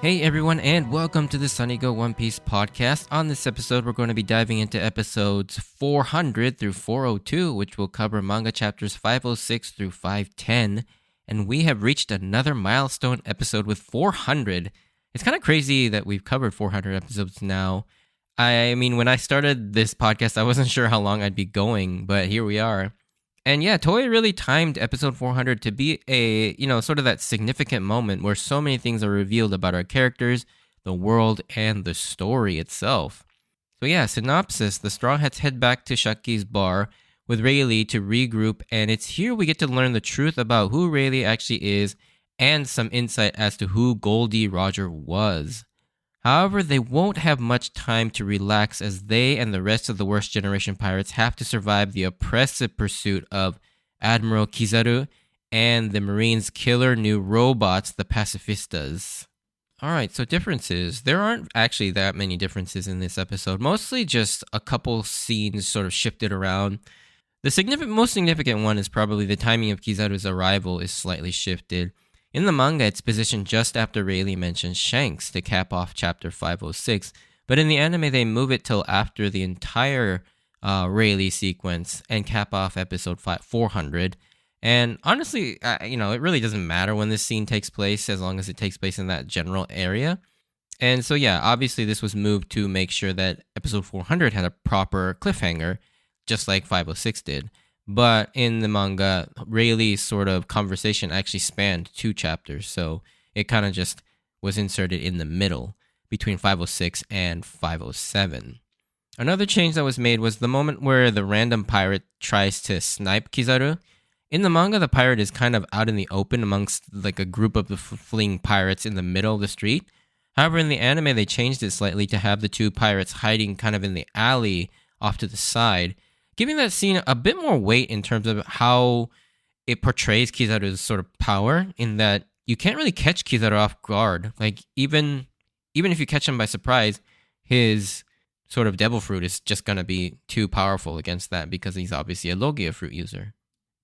Hey everyone, and welcome to the Sunny Go One Piece podcast. On this episode, we're going to be diving into episodes 400 through 402, which will cover manga chapters 506 through 510. And we have reached another milestone episode with 400. It's kind of crazy that we've covered 400 episodes now. I mean, when I started this podcast, I wasn't sure how long I'd be going, but here we are. And yeah, Toei really timed episode 400 to be a, sort of that significant moment where so many things are revealed about our characters, the world, and the story itself. So yeah, synopsis, the Straw Hats head back to Shaki's bar with Rayleigh to regroup, and it's here we get to learn the truth about who Rayleigh actually is and some insight as to who Goldie Roger was. However, they won't have much time to relax as they and the rest of the Worst Generation pirates have to survive the oppressive pursuit of Admiral Kizaru and the Marines' killer new robots, the Pacifistas. Alright, so differences. There aren't actually that many differences in this episode, mostly just a couple scenes sort of shifted around. The most significant one is probably the timing of Kizaru's arrival is slightly shifted. In the manga, it's positioned just after Rayleigh mentions Shanks to cap off chapter 506, but in the anime, they move it till after the entire Rayleigh sequence and cap off episode 400. And honestly, it really doesn't matter when this scene takes place as long as it takes place in that general area. And so, yeah, obviously this was moved to make sure that episode 400 had a proper cliffhanger, just like 506 did. But in the manga, Rayleigh's sort of conversation actually spanned 2 chapters, so it kind of just was inserted in the middle between 506 and 507. Another change that was made was the moment where the random pirate tries to snipe Kizaru. In the manga, the pirate is kind of out in the open amongst like a group of the fleeing pirates in the middle of the street. However, in the anime, they changed it slightly to have the 2 pirates hiding kind of in the alley off to the side, giving that scene a bit more weight in terms of how it portrays Kizaru's sort of power, in that you can't really catch Kizaru off guard. Like, even if you catch him by surprise, his sort of devil fruit is just going to be too powerful against that because he's obviously a Logia fruit user.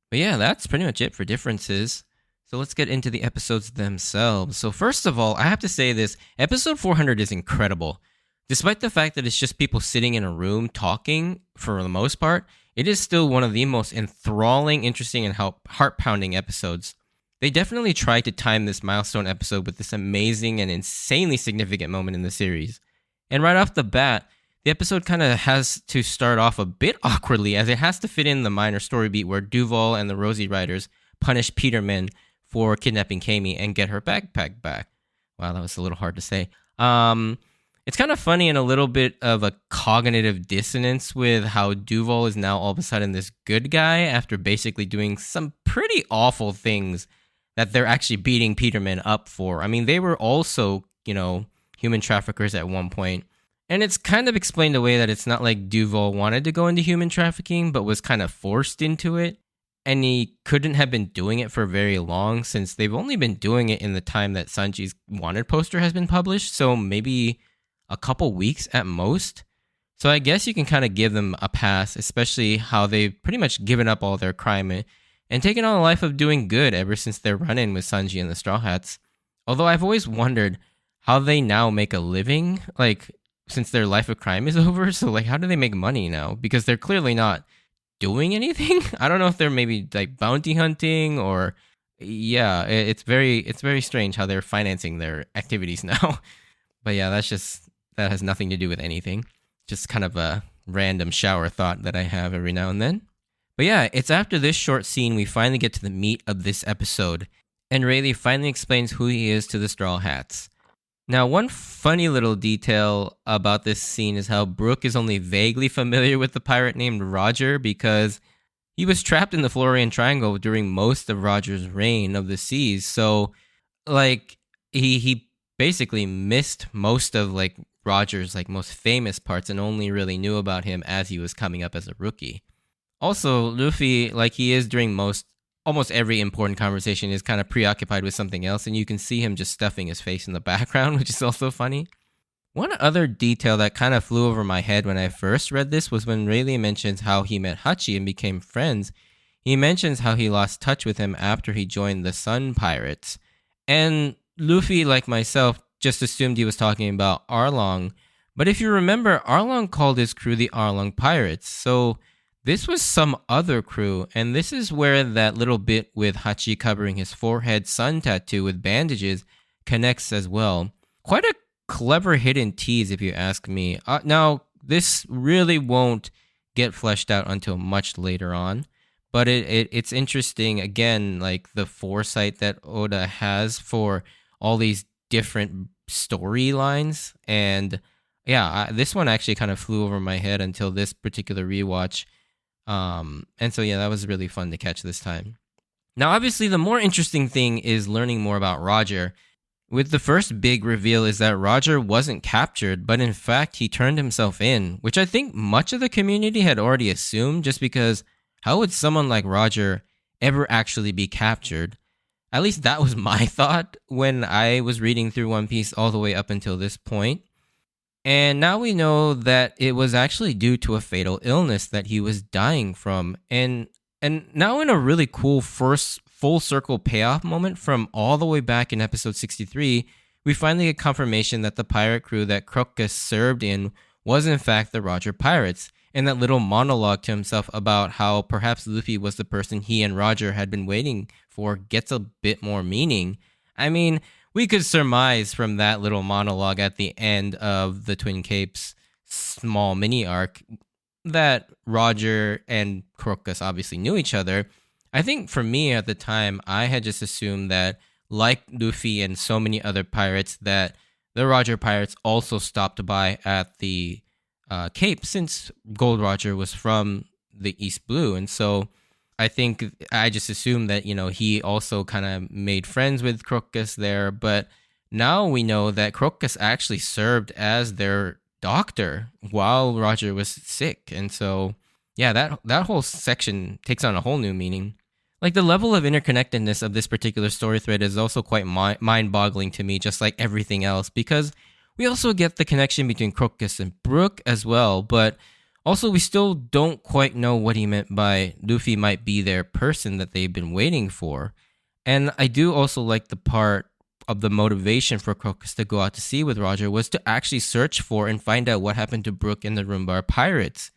But yeah, that's pretty much it for differences. So let's get into the episodes themselves. So first of all, I have to say this, episode 400 is incredible. Despite the fact that it's just people sitting in a room talking for the most part, it is still one of the most enthralling, interesting, and heart-pounding episodes. They definitely tried to time this milestone episode with this amazing and insanely significant moment in the series. And right off the bat, the episode kind of has to start off a bit awkwardly as it has to fit in the minor story beat where Duval and the Rosie Riders punish Peterman for kidnapping Kami and get her backpack back. Wow, that was a little hard to say. It's kind of funny and a little bit of a cognitive dissonance with how Duval is now all of a sudden this good guy after basically doing some pretty awful things that they're actually beating Peterman up for. I mean, they were also, human traffickers at one point. And it's kind of explained away that it's not like Duval wanted to go into human trafficking, but was kind of forced into it. And he couldn't have been doing it for very long since they've only been doing it in the time that Sanji's wanted poster has been published. So maybe a couple weeks at most. So I guess you can kind of give them a pass, especially how they've pretty much given up all their crime and taken on a life of doing good ever since their run-in with Sanji and the Straw Hats. Although I've always wondered how they now make a living, like, since their life of crime is over. So, like, how do they make money now? Because they're clearly not doing anything. I don't know if they're maybe, like, bounty hunting or... Yeah, it's very strange how they're financing their activities now. But yeah, that has nothing to do with anything. Just kind of a random shower thought that I have every now and then. But yeah, it's after this short scene we finally get to the meat of this episode. And Rayleigh finally explains who he is to the Straw Hats. Now, one funny little detail about this scene is how Brooke is only vaguely familiar with the pirate named Roger because he was trapped in the Florian Triangle during most of Roger's reign of the seas. So, like, he basically missed most of, like, Roger's, like, most famous parts and only really knew about him as he was coming up as a rookie. Also, Luffy, like he is during almost every important conversation, is kind of preoccupied with something else, and you can see him just stuffing his face in the background, which is also funny. One other detail that kind of flew over my head when I first read this was when Rayleigh mentions how he met Hachi and became friends. He mentions how he lost touch with him after he joined the Sun Pirates. And Luffy, like myself, just assumed he was talking about Arlong. But if you remember, Arlong called his crew the Arlong Pirates. So this was some other crew, and this is where that little bit with Hachi covering his forehead sun tattoo with bandages connects as well. Quite a clever hidden tease, if you ask me. Now, this really won't get fleshed out until much later on, but it's interesting, again, like the foresight that Oda has for all these different storylines. And yeah, this one actually kind of flew over my head until this particular rewatch. And so, yeah, that was really fun to catch this time. Now, obviously, the more interesting thing is learning more about Roger. With the first big reveal is that Roger wasn't captured, but in fact, he turned himself in, which I think much of the community had already assumed, just because how would someone like Roger ever actually be captured? At least that was my thought when I was reading through One Piece all the way up until this point. And now we know that it was actually due to a fatal illness that he was dying from. And now in a really cool first full circle payoff moment from all the way back in episode 63, we finally get confirmation that the pirate crew that Crocus served in was in fact the Roger Pirates. And that little monologue to himself about how perhaps Luffy was the person he and Roger had been waiting for gets a bit more meaning. I mean, we could surmise from that little monologue at the end of the Twin Capes small mini arc that Roger and Crocus obviously knew each other. I think for me at the time, I had just assumed that, like Luffy and so many other pirates, that the Roger Pirates also stopped by at the Cape, since Gold Roger was from the East Blue. And so I think I just assumed that, he also kind of made friends with Crocus there. But now we know that Crocus actually served as their doctor while Roger was sick. And so, yeah, that whole section takes on a whole new meaning. Like, the level of interconnectedness of this particular story thread is also quite mind-boggling to me, just like everything else, because we also get the connection between Crocus and Brook as well, but also we still don't quite know what he meant by Luffy might be their person that they've been waiting for. And I do also like the part of the motivation for Crocus to go out to sea with Roger was to actually search for and find out what happened to Brook and the Rumbar Pirates.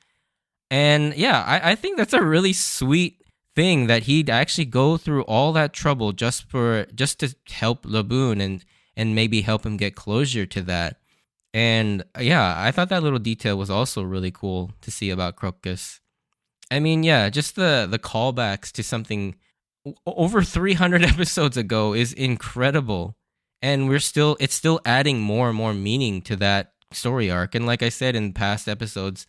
And yeah, I think that's a really sweet thing that he'd actually go through all that trouble just to help Laboon and maybe help him get closure to that. And yeah, I thought that little detail was also really cool to see about Crocus. I mean, yeah, just the callbacks to something over 300 episodes ago is incredible. And it's still adding more and more meaning to that story arc. And like I said in past episodes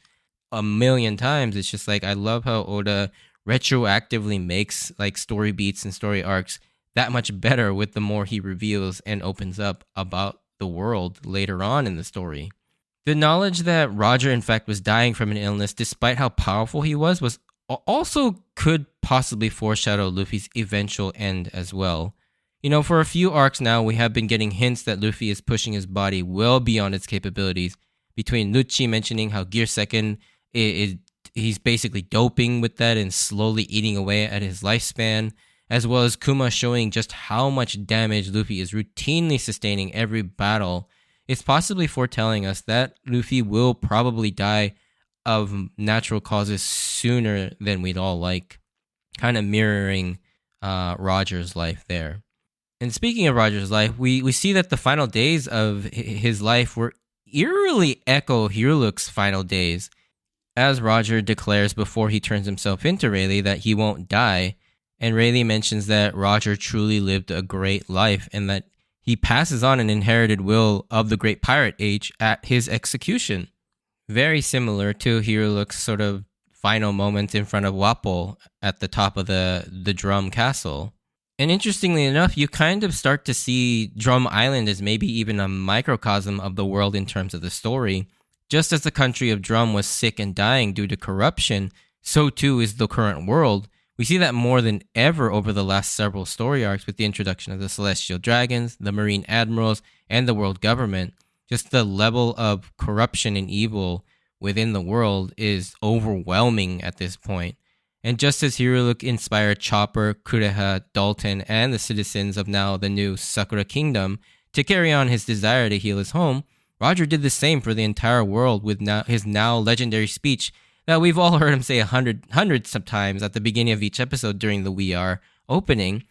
a million times, it's just like, I love how Oda retroactively makes like story beats and story arcs that much better with the more he reveals and opens up about the world later on in the story. The knowledge that Roger in fact was dying from an illness despite how powerful he was also could possibly foreshadow Luffy's eventual end as well. For a few arcs now, we have been getting hints that Luffy is pushing his body well beyond its capabilities, between Lucci mentioning how Gear Second he's basically doping with that and slowly eating away at his lifespan, as well as Kuma showing just how much damage Luffy is routinely sustaining every battle. It's possibly foretelling us that Luffy will probably die of natural causes sooner than we'd all like, kind of mirroring Roger's life there. And speaking of Roger's life, we see that the final days of his life were eerily echo Hiruluk's final days, as Roger declares before he turns himself into Rayleigh that he won't die. And Rayleigh mentions that Roger truly lived a great life and that he passes on an inherited will of the Great Pirate Age at his execution. Very similar to Hiruluk's sort of final moments in front of Wapol at the top of the Drum Castle. And interestingly enough, you kind of start to see Drum Island as maybe even a microcosm of the world in terms of the story. Just as the country of Drum was sick and dying due to corruption, so too is the current world. We see that more than ever over the last several story arcs with the introduction of the Celestial Dragons, the Marine Admirals, and the world government. Just the level of corruption and evil within the world is overwhelming at this point. And just as Hiruluk inspired Chopper, Kureha, Dalton, and the citizens of now the new Sakura Kingdom To carry on his desire to heal his home, Roger did the same for the entire world with his now legendary speech that we've all heard him say hundreds of times at the beginning of each episode during the We Are opening.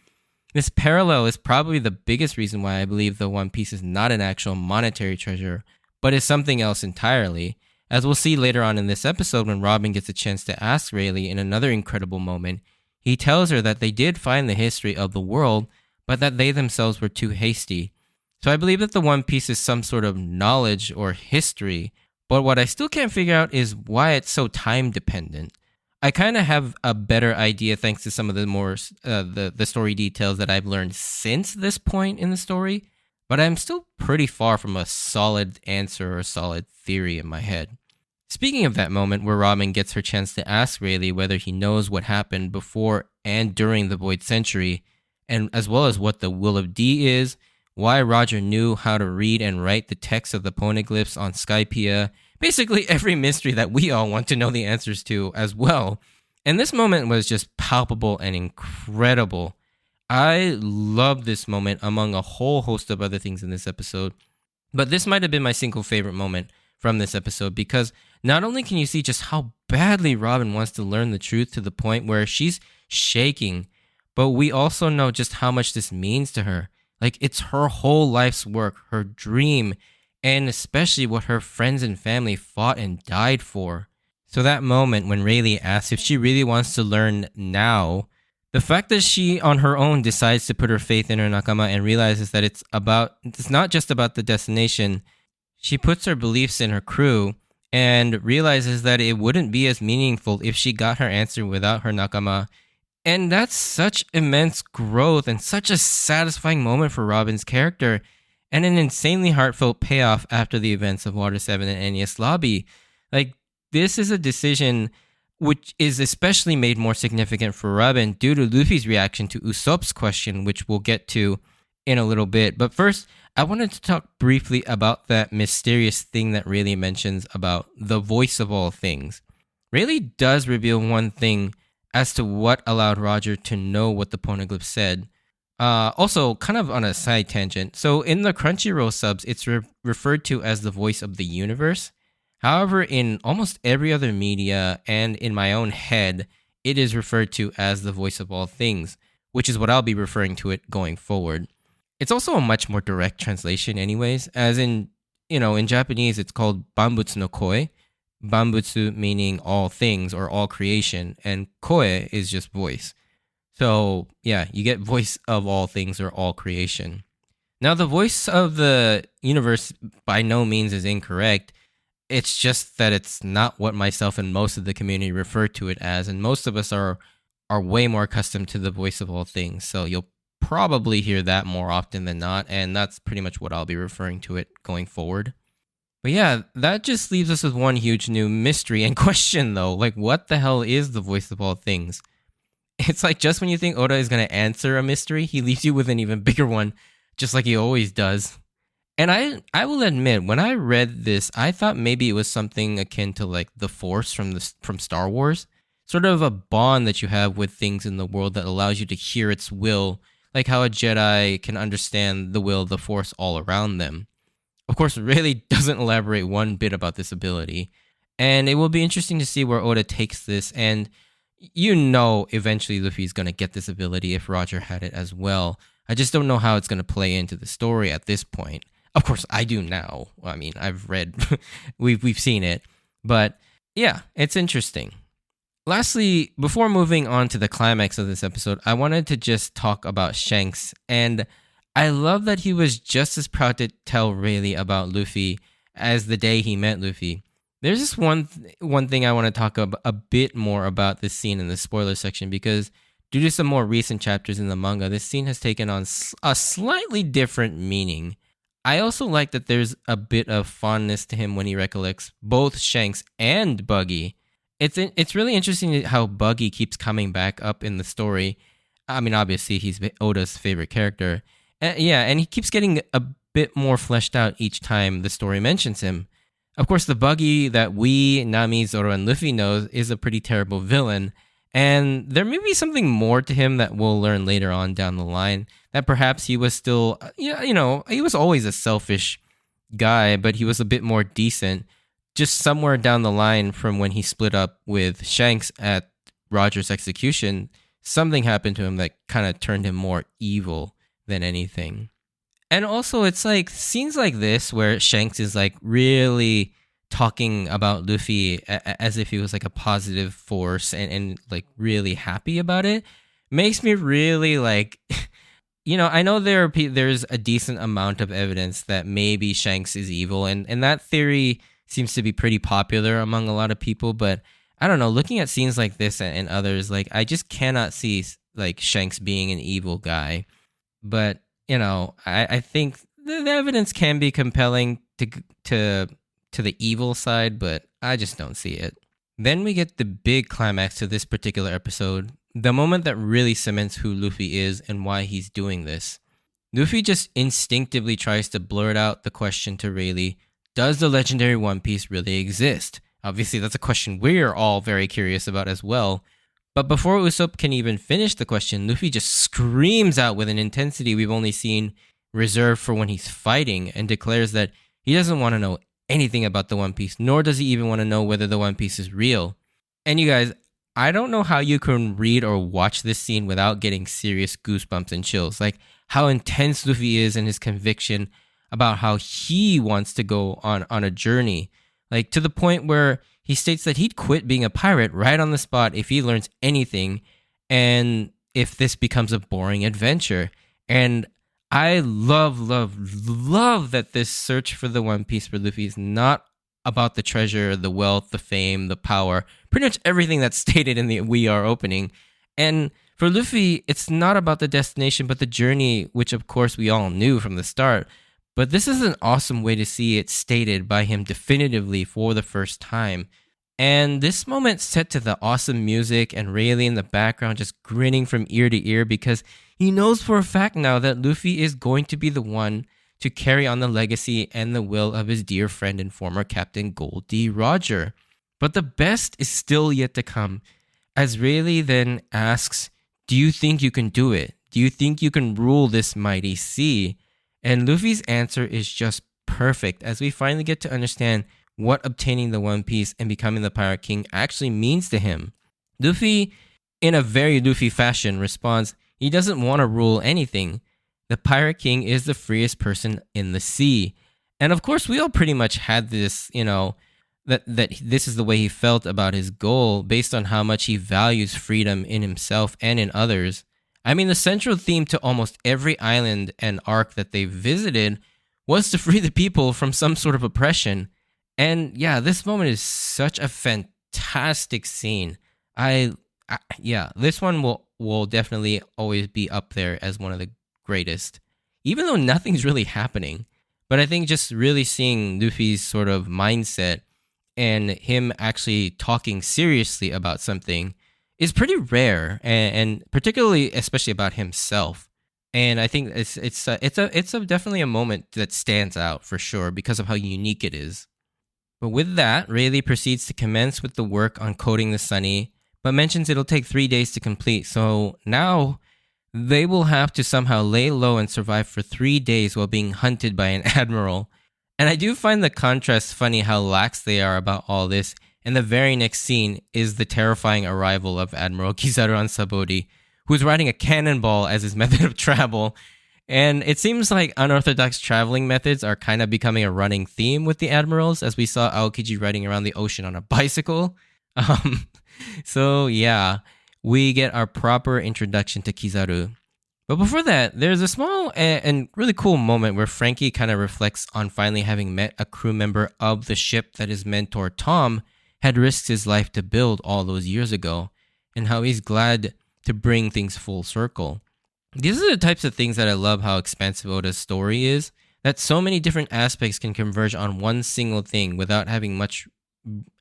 This parallel is probably the biggest reason why I believe the One Piece is not an actual monetary treasure, but is something else entirely. As we'll see later on in this episode when Robin gets a chance to ask Rayleigh in another incredible moment, he tells her that they did find the history of the world, but that they themselves were too hasty. So I believe that the One Piece is some sort of knowledge or history, but what I still can't figure out is why it's so time dependent. I kind of have a better idea thanks to some of the more the story details that I've learned since this point in the story, but I'm still pretty far from a solid answer or a solid theory in my head. Speaking of that moment where Robin gets her chance to ask Rayleigh whether he knows what happened before and during the Void Century, and as well as what the Will of D is, why Roger knew how to read and write the text of the poneglyphs on Skypiea, basically every mystery that we all want to know the answers to as well. And this moment was just palpable and incredible. I love this moment among a whole host of other things in this episode, but this might have been my single favorite moment from this episode because not only can you see just how badly Robin wants to learn the truth to the point where she's shaking, but we also know just how much this means to her. Like, it's her whole life's work, her dream, and especially what her friends and family fought and died for. So that moment when Rayleigh asks if she really wants to learn now, the fact that she on her own decides to put her faith in her nakama and realizes that it's not just about the destination, she puts her beliefs in her crew and realizes that it wouldn't be as meaningful if she got her answer without her nakama. And that's such immense growth and such a satisfying moment for Robin's character, and an insanely heartfelt payoff after the events of Water 7 and Enies Lobby. Like, this is a decision which is especially made more significant for Robin due to Luffy's reaction to Usopp's question, which we'll get to in a little bit. But first, I wanted to talk briefly about that mysterious thing that Rayleigh mentions about the voice of all things. Rayleigh does reveal one thing as to what allowed Roger to know what the poneglyph said. Also, kind of on a side tangent, so in the Crunchyroll subs, it's referred to as the voice of the universe. However, in almost every other media and in my own head, it is referred to as the voice of all things, which is what I'll be referring to it going forward. It's also a much more direct translation anyways, as in Japanese, it's called Banbutsu no Koi. Banbutsu meaning all things or all creation, and Koe is just voice. So yeah, you get voice of all things or all creation. Now, the voice of the universe by no means is incorrect. It's just that it's not what myself and most of the community refer to it as, and most of us are way more accustomed to the voice of all things. So you'll probably hear that more often than not, and that's pretty much what I'll be referring to it going forward. But yeah, that just leaves us with one huge new mystery and question though. Like, what the hell is the voice of all things? It's like just when you think Oda is going to answer a mystery, he leaves you with an even bigger one, just like he always does. And I will admit, when I read this, I thought maybe it was something akin to like the Force from Star Wars. Sort of a bond that you have with things in the world that allows you to hear its will, like how a Jedi can understand the will of the Force all around them. Of course, Rayleigh doesn't elaborate one bit about this ability, and it will be interesting to see where Oda takes this, and eventually Luffy's going to get this ability if Roger had it as well. I just don't know how it's going to play into the story at this point. Of course, I do now. I mean, I've read, we've seen it, but yeah, it's interesting. Lastly, before moving on to the climax of this episode, I wanted to just talk about Shanks, and I love that he was just as proud to tell Rayleigh about Luffy as the day he met Luffy. There's just one thing I want to talk a bit more about this scene in the spoiler section, because due to some more recent chapters in the manga, this scene has taken on a slightly different meaning. I also like that there's a bit of fondness to him when he recollects both Shanks and Buggy. It's really interesting how Buggy keeps coming back up in the story. I mean, obviously, he's Oda's favorite character. And he keeps getting a bit more fleshed out each time the story mentions him. Of course, the Buggy that we, Nami, Zoro, and Luffy knows is a pretty terrible villain, And there may be something more to him that we'll learn later on down the line. That perhaps he was still, he was always a selfish guy, but he was a bit more decent. Just somewhere down the line from when he split up with Shanks at Roger's execution, something happened to him that kind of turned him more evil than anything. And also, it's like scenes like this where Shanks is like really talking about Luffy as if he was like a positive force and like really happy about it makes me really like, I know there's a decent amount of evidence that maybe Shanks is evil, and that theory seems to be pretty popular among a lot of people, but I don't know, looking at scenes like this and others, like I just cannot see like Shanks being an evil guy. But I think the evidence can be compelling to the evil side, but I just don't see it. Then we get the big climax to this particular episode, the moment that really cements who Luffy is and why he's doing this. Luffy just instinctively tries to blurt out the question to Rayleigh, does the legendary One Piece really exist? Obviously, that's a question we're all very curious about as well. But before Usopp can even finish the question, Luffy just screams out with an intensity we've only seen reserved for when he's fighting and declares that he doesn't want to know anything about the One Piece, nor does he even want to know whether the One Piece is real. And you guys, I don't know how you can read or watch this scene without getting serious goosebumps and chills. Like how intense Luffy is in his conviction about how he wants to go on a journey. Like to the point where he states that he'd quit being a pirate right on the spot if he learns anything and if this becomes a boring adventure. And I love that this search for the One Piece for Luffy is not about the treasure, the wealth, the fame, the power, pretty much everything that's stated in the We Are opening. And for Luffy, it's not about the destination, but the journey, which of course we all knew from the start. But this is an awesome way to see it stated by him definitively for the first time. And this moment set to the awesome music and Rayleigh in the background just grinning from ear to ear because he knows for a fact now that Luffy is going to be the one to carry on the legacy and the will of his dear friend and former Captain Gold D. Roger. But the best is still yet to come, as Rayleigh then asks, do you think you can do it? Do you think you can rule this mighty sea? And Luffy's answer is just perfect as we finally get to understand what obtaining the One Piece and becoming the Pirate King actually means to him. Luffy, in a very Luffy fashion, responds, he doesn't want to rule anything. The Pirate King is the freest person in the sea. And of course, we all pretty much had this, that this is the way he felt about his goal based on how much he values freedom in himself and in others. I mean, the central theme to almost every island and arc that they visited was to free the people from some sort of oppression. And yeah, this moment is such a fantastic scene. This one will definitely always be up there as one of the greatest, even though nothing's really happening. But I think just really seeing Luffy's sort of mindset and him actually talking seriously about something is pretty rare, and particularly especially about himself. And I think it's definitely a moment that stands out for sure because of how unique it is. But with that, Rayleigh proceeds to commence with the work on coating the Sunny, but mentions it'll take 3 days to complete. So now they will have to somehow lay low and survive for 3 days while being hunted by an admiral. And I do find the contrast funny how lax they are about all this. And the very next scene is the terrifying arrival of Admiral Kizaru on Sabodi, who's riding a cannonball as his method of travel. And it seems like unorthodox traveling methods are kind of becoming a running theme with the admirals, as we saw Aokiji riding around the ocean on a bicycle. So yeah, we get our proper introduction to Kizaru. But before that, there's a small and really cool moment where Frankie kind of reflects on finally having met a crew member of the ship that his mentor Tom had risked his life to build all those years ago, and how he's glad to bring things full circle. These are the types of things that I love how expansive Oda's story is, that so many different aspects can converge on one single thing without having much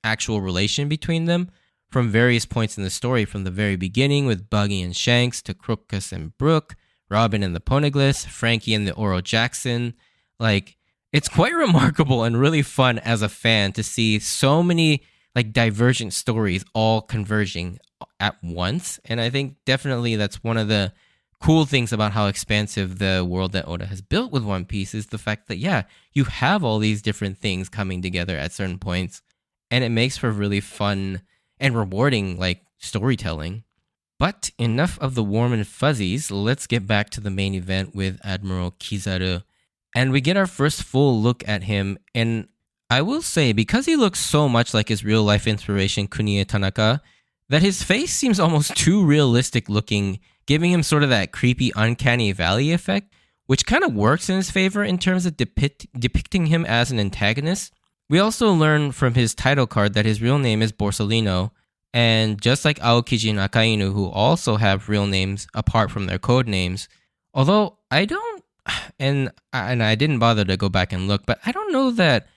actual relation between them, from various points in the story, from the very beginning with Buggy and Shanks to Crookus and Brook, Robin and the Poneglyphs, Frankie and the Oro Jackson. Like, it's quite remarkable and really fun as a fan to see so many like divergent stories all converging at once. And I think definitely that's one of the cool things about how expansive the world that Oda has built with One Piece is the fact that, yeah, you have all these different things coming together at certain points, and it makes for really fun and rewarding, like, storytelling. But enough of the warm and fuzzies. Let's get back to the main event with Admiral Kizaru. And we get our first full look at him. And I will say, because he looks so much like his real life inspiration, Kunie Tanaka, that his face seems almost too realistic looking, giving him sort of that creepy, uncanny valley effect, which kind of works in his favor in terms of depicting him as an antagonist. We also learn from his title card that his real name is Borsalino. And just like Aokiji and Akainu, who also have real names apart from their code names, although I don't, and I didn't bother to go back and look, but I don't know that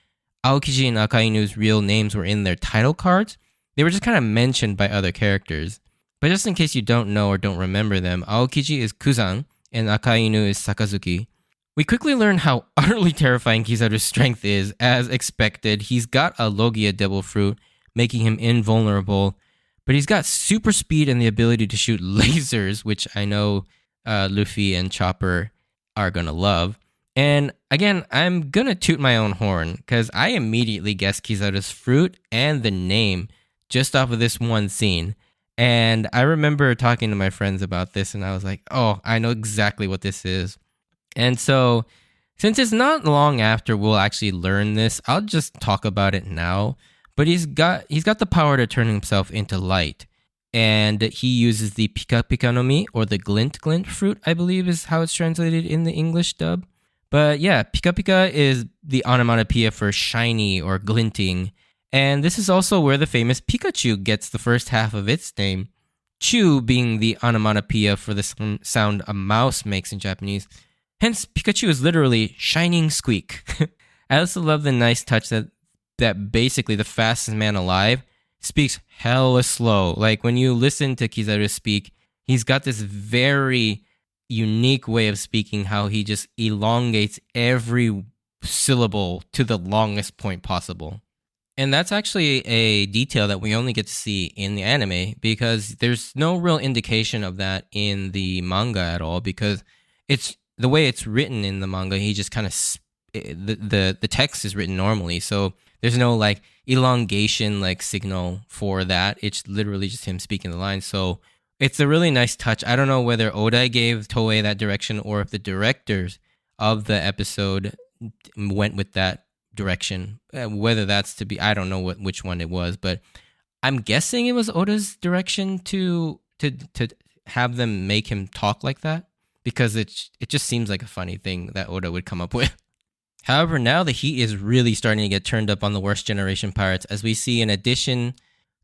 Aokiji and Akainu's real names were in their title cards. They were just kind of mentioned by other characters. But just in case you don't know or don't remember them, Aokiji is Kuzan and Akainu is Sakazuki. We quickly learn how utterly terrifying Kizaru's strength is. As expected, he's got a Logia Devil Fruit, making him invulnerable. But he's got super speed and the ability to shoot lasers, which I know Luffy and Chopper are going to love. And again, I'm going to toot my own horn because I immediately guessed Kizaru's fruit and the name just off of this one scene. And I remember talking to my friends about this and I was like, oh, I know exactly what this is. And so since it's not long after we'll actually learn this, I'll just talk about it now. But he's got the power to turn himself into light. And he uses the Pika Pika no Mi, or the Glint Glint fruit, I believe is how it's translated in the English dub. But yeah, Pika Pika is the onomatopoeia for shiny or glinting. And this is also where the famous Pikachu gets the first half of its name. Chu being the onomatopoeia for the sound a mouse makes in Japanese. Hence, Pikachu is literally shining squeak. I also love the nice touch that basically the fastest man alive speaks hella slow. Like when you listen to Kizaru speak, he's got this very unique way of speaking, how he just elongates every syllable to the longest point possible. And that's actually a detail that we only get to see in the anime because there's no real indication of that in the manga at all, because it's the way it's written in the manga, he just kind of the text is written normally, so there's no like elongation like signal for that. It's literally just him speaking the line. So it's a really nice touch. I don't know whether Oda gave Toei that direction or if the directors of the episode went with that direction. Whether that's to be, I don't know which one it was, but I'm guessing it was Oda's direction to have them make him talk like that, because it just seems like a funny thing that Oda would come up with. However, now the heat is really starting to get turned up on the Worst Generation pirates, as we see in addition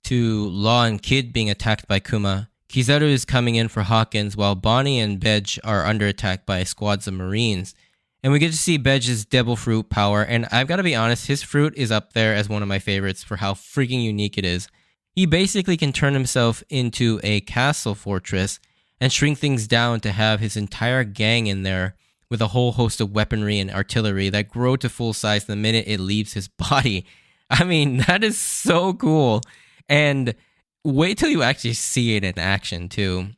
to Law and Kid being attacked by Kuma, Kizaru is coming in for Hawkins while Bonnie and Bedge are under attack by squads of Marines. And we get to see Bedge's Devil Fruit power, and I've got to be honest, his fruit is up there as one of my favorites for how freaking unique it is. He basically can turn himself into a castle fortress and shrink things down to have his entire gang in there, with a whole host of weaponry and artillery that grow to full size the minute it leaves his body. I mean, that is so cool. And wait till you actually see it in action, too.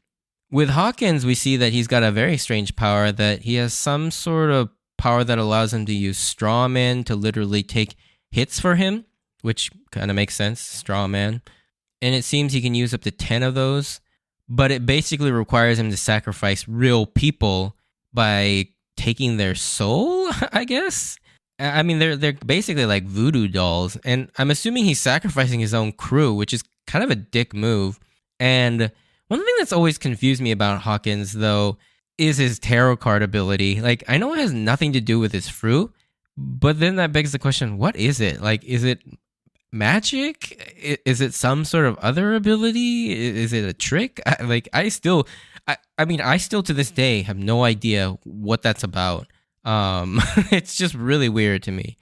With Hawkins, we see that he's got a very strange power, that he has some sort of power that allows him to use straw man to literally take hits for him, which kind of makes sense, straw man. And it seems he can use up to 10 of those, but it basically requires him to sacrifice real people by taking their soul, I guess. I mean, they're basically like voodoo dolls, and I'm assuming he's sacrificing his own crew, which is kind of a dick move. And one thing that's always confused me about Hawkins, though, is his tarot card ability. Like, I know it has nothing to do with his fruit, but then that begs the question, what is it? Like, is it magic? Is it some sort of other ability? Is it a trick? I still to this day have no idea what that's about. It's just really weird to me.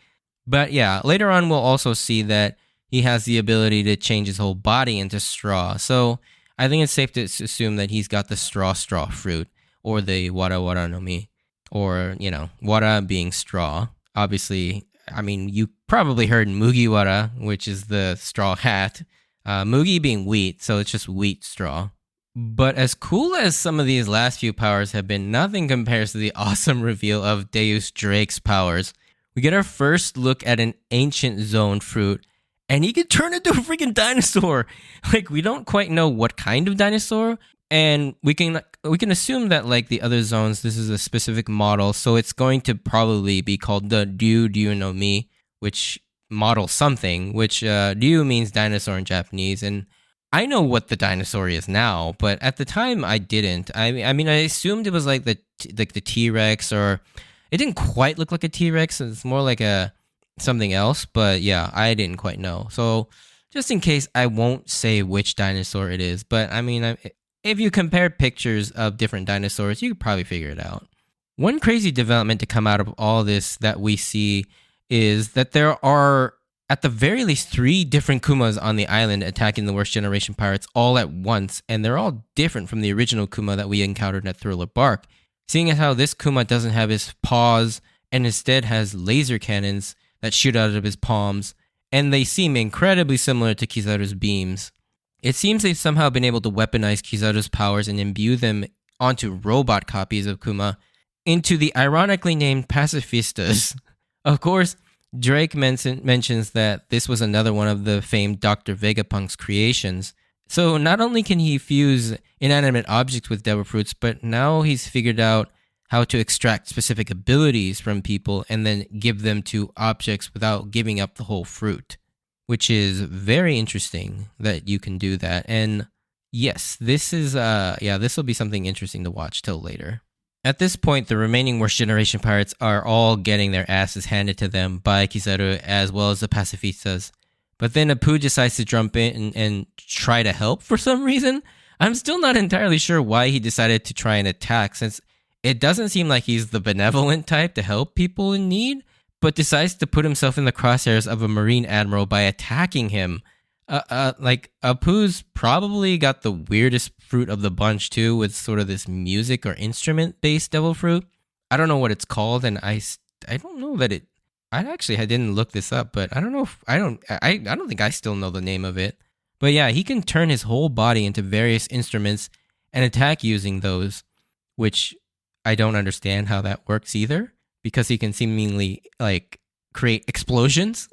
But yeah, later on we'll also see that he has the ability to change his whole body into straw. So I think it's safe to assume that he's got the straw fruit, or the wara wara no mi, or, wara being straw. Obviously, I mean, you probably heard Mugiwara, which is the straw hat. Mugi being wheat, so it's just wheat straw. But as cool as some of these last few powers have been, nothing compares to the awesome reveal of Deus Drake's powers. We get our first look at an ancient zone fruit, and he can turn into a freaking dinosaur. Like, we don't quite know what kind of dinosaur, and we can assume that, like the other zones, this is a specific model, so it's going to probably be called the Ryu no Mi, which model something, which Ryu means dinosaur in Japanese, and I know what the dinosaur is now, but at the time I didn't. I mean, I assumed it was like the T-Rex, or it didn't quite look like a T-Rex. It's more like a something else, but yeah, I didn't quite know. So just in case, I won't say which dinosaur it is, but I mean, if you compare pictures of different dinosaurs, you could probably figure it out. One crazy development to come out of all this that we see is that there are, at the very least, 3 different Kumas on the island attacking the Worst Generation pirates all at once, and they're all different from the original Kuma that we encountered at Thriller Bark. Seeing as how this Kuma doesn't have his paws and instead has laser cannons that shoot out of his palms, and they seem incredibly similar to Kizaru's beams. It seems they've somehow been able to weaponize Kizaru's powers and imbue them onto robot copies of Kuma into the ironically named pacifistas. Of course, Drake mentions that this was another one of the famed Dr. Vegapunk's creations. So not only can he fuse inanimate objects with devil fruits, but now he's figured out how to extract specific abilities from people and then give them to objects without giving up the whole fruit, which is very interesting that you can do that. And yes, this will be something interesting to watch till later. At this point, the remaining Worst Generation pirates are all getting their asses handed to them by Kizaru as well as the pacifistas. But then Apu decides to jump in and try to help for some reason. I'm still not entirely sure why he decided to try and attack, since it doesn't seem like he's the benevolent type to help people in need, but decides to put himself in the crosshairs of a Marine Admiral by attacking him. Like, Apu's probably got the weirdest fruit of the bunch too, with sort of this music or instrument-based devil fruit. I don't know what it's called, and I don't know that it. I didn't look this up, but I don't know if I don't think I still know the name of it. But yeah, he can turn his whole body into various instruments and attack using those, which I don't understand how that works either, because he can seemingly like create explosions.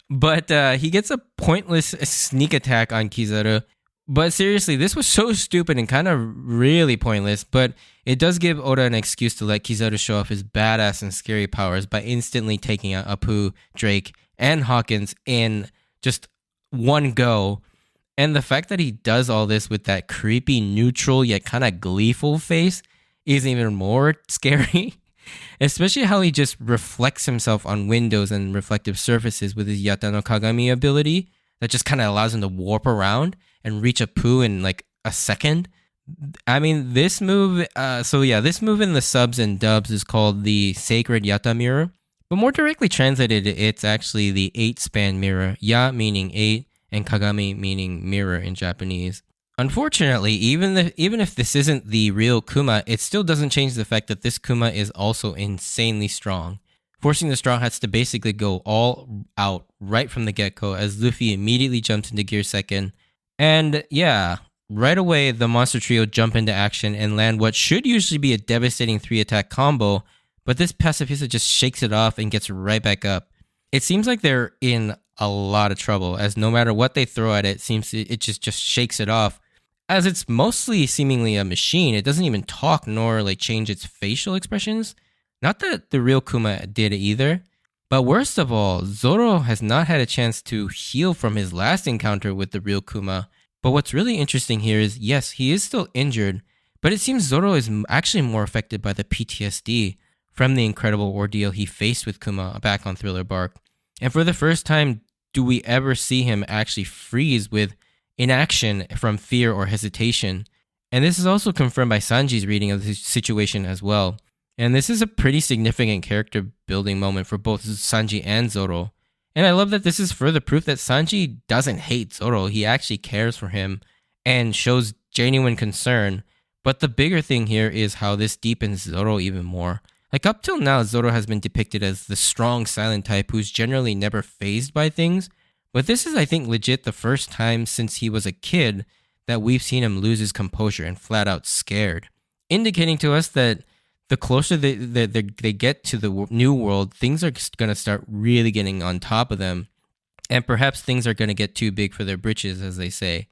But he gets a pointless sneak attack on Kizaru. But seriously, this was so stupid and kind of really pointless, but it does give Oda an excuse to let Kizaru show off his badass and scary powers by instantly taking out Apu, Drake, and Hawkins in just one go. And the fact that he does all this with that creepy, neutral, yet kind of gleeful face is even more scary. Especially how he just reflects himself on windows and reflective surfaces with his Yata no Kagami ability that just kind of allows him to warp around and reach Apu in like a second. I mean, this move, this move in the subs and dubs is called the Sacred Yata Mirror, but more directly translated, it's actually the 8-span mirror, Ya meaning 8 and Kagami meaning mirror in Japanese. Unfortunately, even if this isn't the real Kuma, it still doesn't change the fact that this Kuma is also insanely strong, forcing the Straw Hats to basically go all out right from the get-go as Luffy immediately jumps into Gear Second. And yeah, right away the Monster Trio jump into action and land what should usually be a devastating 3-attack combo, but this pacifista just shakes it off and gets right back up. It seems like they're in a lot of trouble, as no matter what they throw at it, it just shakes it off. As it's mostly seemingly a machine, it doesn't even talk nor like change its facial expressions. Not that the real Kuma did either. But worst of all, Zoro has not had a chance to heal from his last encounter with the real Kuma. But what's really interesting here is, yes, he is still injured, but it seems Zoro is actually more affected by the PTSD from the incredible ordeal he faced with Kuma back on Thriller Bark. And for the first time, do we ever see him actually freeze with inaction from fear or hesitation. And this is also confirmed by Sanji's reading of the situation as well. And this is a pretty significant character building moment for both Sanji and Zoro. And I love that this is further proof that Sanji doesn't hate Zoro. He actually cares for him and shows genuine concern. But the bigger thing here is how this deepens Zoro even more. Like, up till now, Zoro has been depicted as the strong silent type who's generally never fazed by things. But this is, I think, legit the first time since he was a kid that we've seen him lose his composure and flat out scared, indicating to us that the closer they get to the new world, things are going to start really getting on top of them. And perhaps things are going to get too big for their britches, as they say.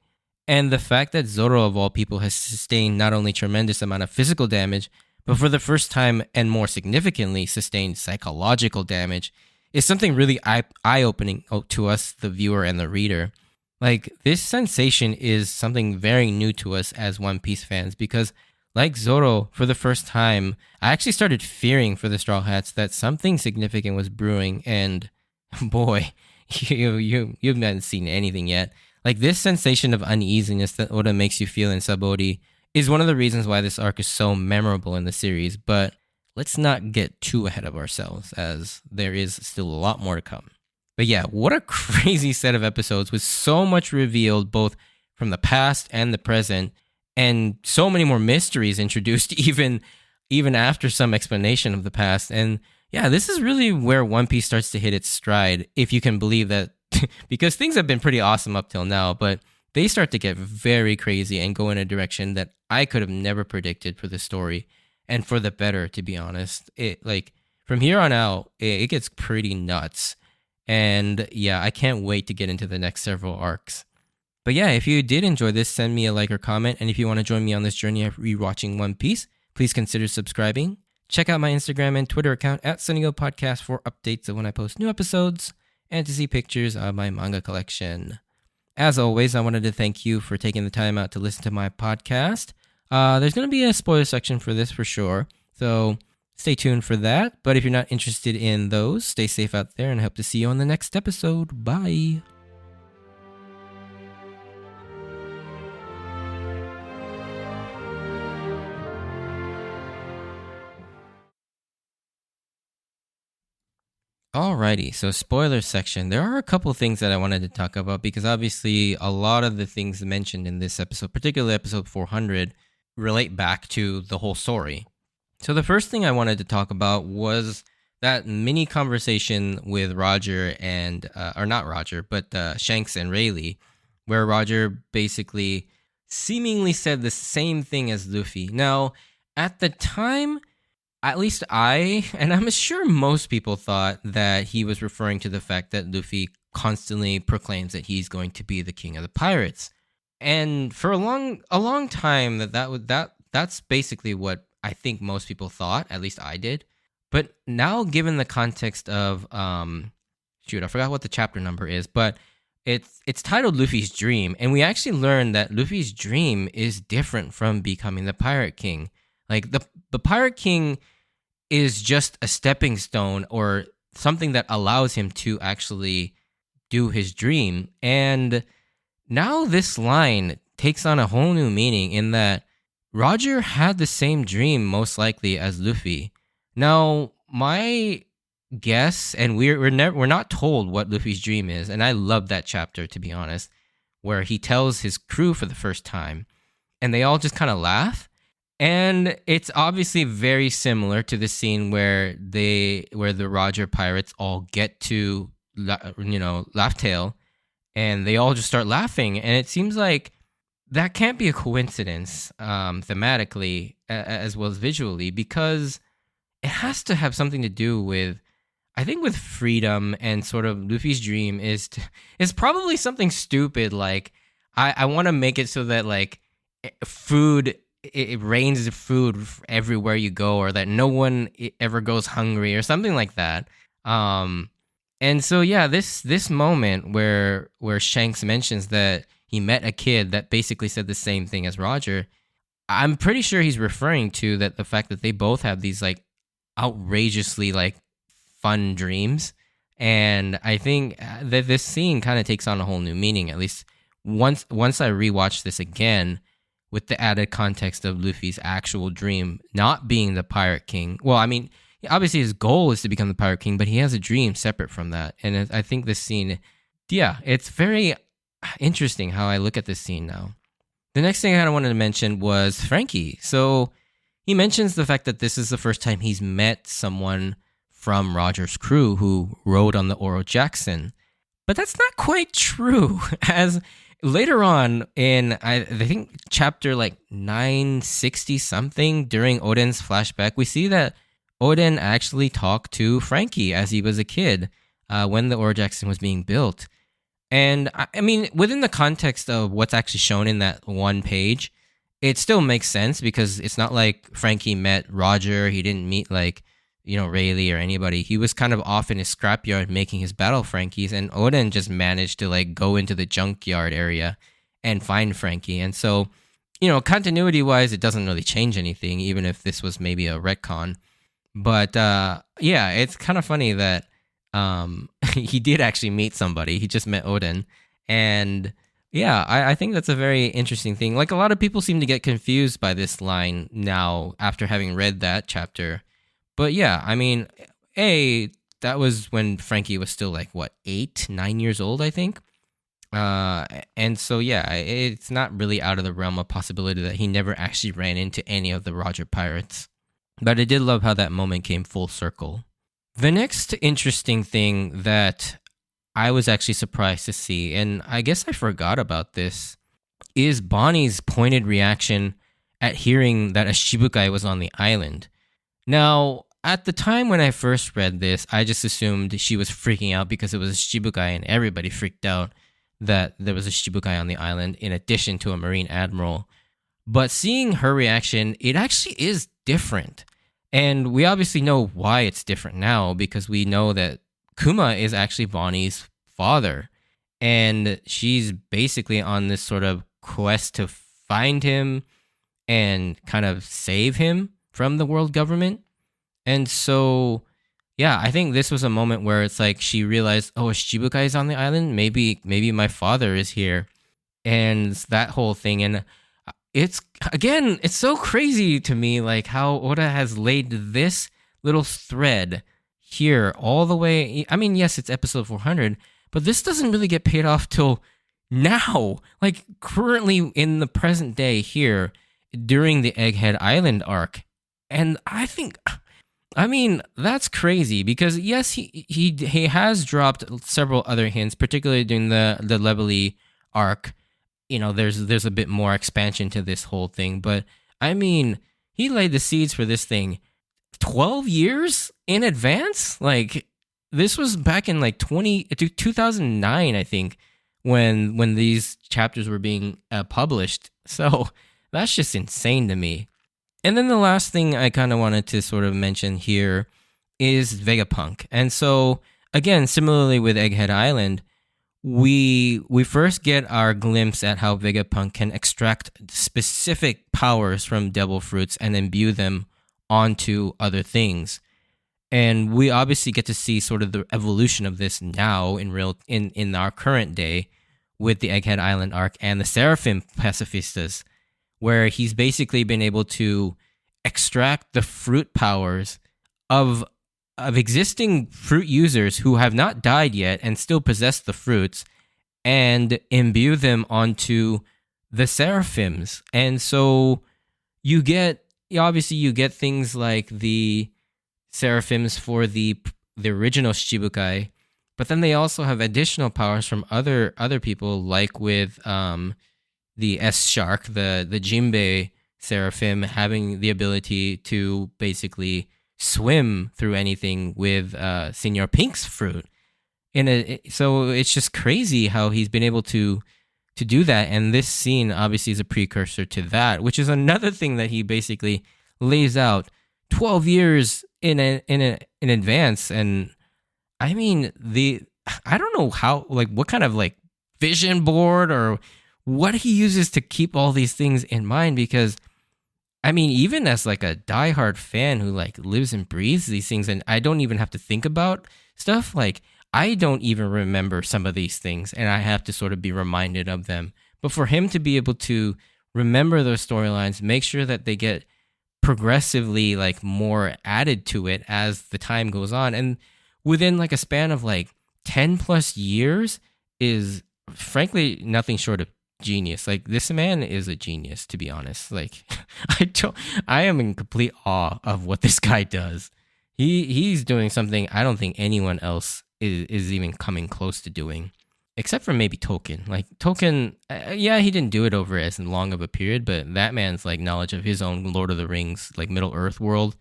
And the fact that Zoro, of all people, has sustained not only tremendous amount of physical damage, but for the first time and more significantly sustained psychological damage is something really eye-opening to us, the viewer and the reader. Like, this sensation is something very new to us as One Piece fans because, like Zoro, for the first time, I actually started fearing for the Straw Hats that something significant was brewing, and boy, you haven't seen anything yet. Like, this sensation of uneasiness that Oda makes you feel in Sabaody is one of the reasons why this arc is so memorable in the series, but let's not get too ahead of ourselves, as there is still a lot more to come. But yeah, what a crazy set of episodes with so much revealed both from the past and the present, and so many more mysteries introduced even after some explanation of the past. And yeah, this is really where One Piece starts to hit its stride, if you can believe that, because things have been pretty awesome up till now, but they start to get very crazy and go in a direction that I could have never predicted for the story, and for the better, to be honest. It, like, from here on out, it gets pretty nuts. And yeah, I can't wait to get into the next several arcs. But yeah, if you did enjoy this, send me a like or comment. And if you want to join me on this journey of rewatching One Piece, please consider subscribing. Check out my Instagram and Twitter account at SunnyGo Podcast for updates of when I post new episodes and to see pictures of my manga collection. As always, I wanted to thank you for taking the time out to listen to my podcast. There's going to be a spoiler section for this for sure, so stay tuned for that. But if you're not interested in those, stay safe out there, and I hope to see you on the next episode. Bye. Alrighty, so spoiler section. There are a couple things that I wanted to talk about because obviously a lot of the things mentioned in this episode, particularly episode 400, relate back to the whole story. So the first thing I wanted to talk about was that mini conversation with Roger and, or not Roger, but Shanks and Rayleigh, where Roger basically seemingly said the same thing as Luffy. Now, at the time, at least I, and I'm sure most people, thought that he was referring to the fact that Luffy constantly proclaims that he's going to be the king of the pirates. And for a long time, that's basically what I think most people thought, at least I did. But now, given the context of, I forgot what the chapter number is, but it's titled Luffy's Dream, and we actually learned that Luffy's dream is different from becoming the Pirate King. Like, the Pirate King is just a stepping stone or something that allows him to actually do his dream. And now this line takes on a whole new meaning in that Roger had the same dream most likely as Luffy. Now, my guess, and we're not told what Luffy's dream is, and I love that chapter, to be honest, where he tells his crew for the first time, and they all just kind of laugh. And it's obviously very similar to the scene where the Roger pirates all get to, Laugh Tale, and they all just start laughing. And it seems like that can't be a coincidence, thematically as well as visually, because it has to have something to do with, I think, with freedom. And sort of Luffy's dream is probably something stupid, like I want to make it so that, like, food, it rains food everywhere you go, or that no one ever goes hungry, or something like that. And so yeah, this moment where Shanks mentions that he met a kid that basically said the same thing as Roger, I'm pretty sure he's referring to that the fact that they both have these, like, outrageously, like, fun dreams. And I think that this scene kind of takes on a whole new meaning, at least once I rewatched this again, with the added context of Luffy's actual dream not being the Pirate King. Well, I mean, obviously his goal is to become the Pirate King, but he has a dream separate from that. And I think this scene, yeah, it's very interesting how I look at this scene now. The next thing I wanted to mention was Frankie. So he mentions the fact that this is the first time he's met someone from Roger's crew who rode on the Oro Jackson. But that's not quite true. As later on in, I think, chapter like 960 something, during Oden's flashback, we see that Oden actually talked to Frankie as he was a kid when the Ore Jackson was being built. And I mean, within the context of what's actually shown in that one page, it still makes sense because it's not like Frankie met Roger. He didn't meet like, Rayleigh or anybody. He was kind of off in his scrapyard making his battle Frankies, and Oden just managed to like go into the junkyard area and find Frankie. And so, continuity wise, it doesn't really change anything, even if this was maybe a retcon. But yeah, it's kind of funny that he did actually meet somebody. He just met Oden. And yeah, I think that's a very interesting thing. Like, a lot of people seem to get confused by this line now after having read that chapter. But yeah, I mean, that was when Frankie was still like, what, 8, 9 years old, I think? And so, yeah, it's not really out of the realm of possibility that he never actually ran into any of the Roger pirates. But I did love how that moment came full circle. The next interesting thing that I was actually surprised to see, and I guess I forgot about this, is Bonnie's pointed reaction at hearing that a Shibukai was on the island. Now, at the time when I first read this, I just assumed she was freaking out because it was a Shibukai, and everybody freaked out that there was a Shibukai on the island in addition to a Marine Admiral. But seeing her reaction, it actually is different. And we obviously know why it's different now, because we know that Kuma is actually Bonnie's father. And she's basically on this sort of quest to find him and kind of save him from the world government. And so, yeah, I think this was a moment where it's like she realized, oh, a Shibukai is on the island? Maybe my father is here. And that whole thing. And it's so crazy to me, like how Oda has laid this little thread here all the way. I mean, yes, it's episode 400, but this doesn't really get paid off till now, like currently in the present day here during the Egghead Island arc. And I mean, that's crazy because yes, he has dropped several other hints, particularly during the Levelly arc. There's a bit more expansion to this whole thing, but I mean, he laid the seeds for this thing 12 years in advance. Like, this was back in like 2009, I think, when these chapters were being published. So that's just insane to me. And then the last thing I kind of wanted to sort of mention here is Vegapunk. And so, again, similarly with Egghead Island, we first get our glimpse at how Vegapunk can extract specific powers from devil fruits and imbue them onto other things. And we obviously get to see sort of the evolution of this now in our current day with the Egghead Island arc and the Seraphim Pacifistas, where he's basically been able to extract the fruit powers of existing fruit users who have not died yet and still possess the fruits and imbue them onto the Seraphims. And so you get things like the Seraphims for the original Shibukai, but then they also have additional powers from other people, like with the S-Shark, the Jinbei Seraphim, having the ability to basically swim through anything with Senor Pink's fruit. So it's just crazy how he's been able to do that. And this scene obviously is a precursor to that, which is another thing that he basically lays out 12 years in advance. And I mean, I don't know how, like, what kind of like vision board or what he uses to keep all these things in mind, because I mean, even as like a diehard fan who like lives and breathes these things, and I don't even have to think about stuff, like I don't even remember some of these things, and I have to sort of be reminded of them. But for him to be able to remember those storylines, make sure that they get progressively like more added to it as the time goes on, and within like a span of like 10 plus years, is frankly nothing short of genius. Like, this man is a genius, to be honest. Like, I am in complete awe of what this guy does. He's doing something I don't think anyone else is even coming close to doing, except for maybe Tolkien. Like Tolkien, yeah, he didn't do it over as long of a period, but that man's like knowledge of his own Lord of the Rings, like Middle Earth world,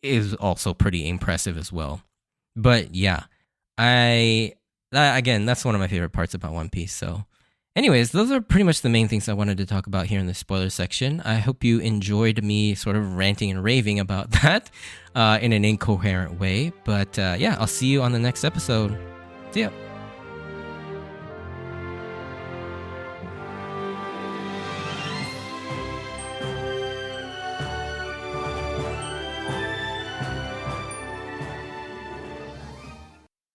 is also pretty impressive as well. But yeah, again, that's one of my favorite parts about One Piece. So, anyways, those are pretty much the main things I wanted to talk about here in the spoiler section. I hope you enjoyed me sort of ranting and raving about that in an incoherent way. But yeah, I'll see you on the next episode. See ya.